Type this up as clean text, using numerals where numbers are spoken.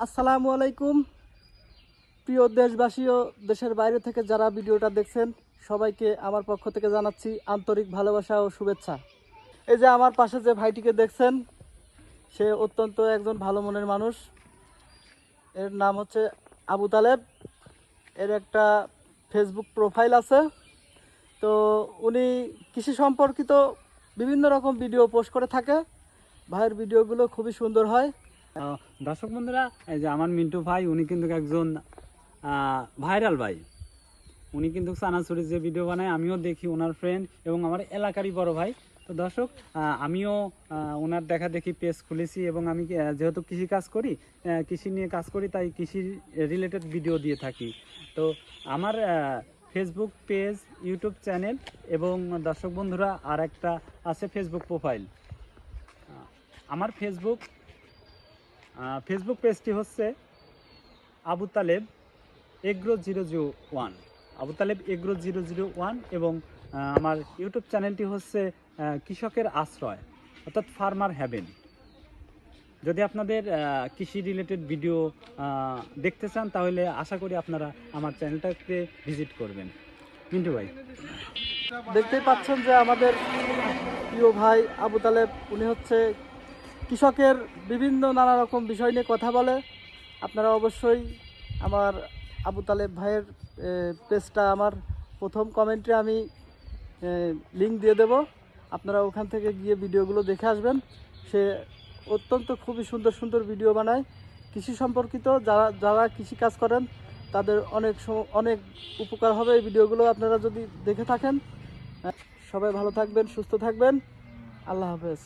আসসালামু আলাইকুম। প্রিয় দেশবাসী ও দেশের বাইরে থেকে যারা ভিডিওটা দেখছেন সবাইকে আমার পক্ষ থেকে জানাচ্ছি আন্তরিক ভালোবাসা ও শুভেচ্ছা। এই যে আমার পাশে যে ভাইটিকে দেখছেন সে অত্যন্ত একজন ভালো মনের মানুষ। এর নাম হচ্ছে আবু তালেব। এর একটা ফেসবুক প্রোফাইল আছে। তো উনি কৃষি সম্পর্কিত বিভিন্ন রকম ভিডিও পোস্ট করে থাকে। ভাইয়ের ভিডিওগুলো খুবই সুন্দর হয়। দর্শক বন্ধুরা, এই যে আমার মিন্টু ভাই, উনি কিন্তু একজন ভাইরাল ভাই। উনি কিন্তু চানাচুরি যে ভিডিও বানায় আমিও দেখি, ওনার ফ্রেন্ড এবং আমার এলাকারই বড় ভাই। তো দর্শক, আমিও ওনার দেখা দেখি পেজ খুলেছি এবং আমি যেহেতু কৃষি কাজ করি, কৃষি নিয়ে কাজ করি, তাই কৃষি রিলেটেড ভিডিও দিয়ে থাকি। তো আমার ফেসবুক পেজ, ইউটিউব চ্যানেল এবং দর্শক বন্ধুরা আর একটা আছে ফেসবুক প্রোফাইল। আমার ফেসবুক পেজটি হচ্ছে আবু তালেব এগ্রো 001, আবু তালেব এগ্রো 001 এবং আমার ইউটিউব চ্যানেলটি হচ্ছে কৃষকের আশ্রয়, অর্থাৎ ফার্মার হ্যাভেন। যদি আপনাদের কৃষি রিলেটেড ভিডিও দেখতে চান তাহলে আশা করি আপনারা আমার চ্যানেলটাকে ভিজিট করবেন। মিন্টু ভাই, দেখতেই পাচ্ছেন যে আমাদের প্রিয় ভাই আবু তালেব উনি হচ্ছে কৃষকের বিভিন্ন নানা রকম বিষয় নিয়ে কথা বলে। আপনারা অবশ্যই আমার আবু তালেব ভাইয়ের পেজটা আমার প্রথম কমেন্টে আমি লিংক দিয়ে দেব। আপনারা ওখান থেকে গিয়ে ভিডিওগুলো দেখে আসবেন। সে অত্যন্ত খুবই সুন্দর সুন্দর ভিডিও বানায় কৃষি সম্পর্কিত। যারা যারা কৃষি কাজ করেন তাদের অনেক উপকার হবে এই ভিডিওগুলো আপনারা যদি দেখে থাকেন। সবাই ভালো থাকবেন, সুস্থ থাকবেন। আল্লাহ হাফেজ।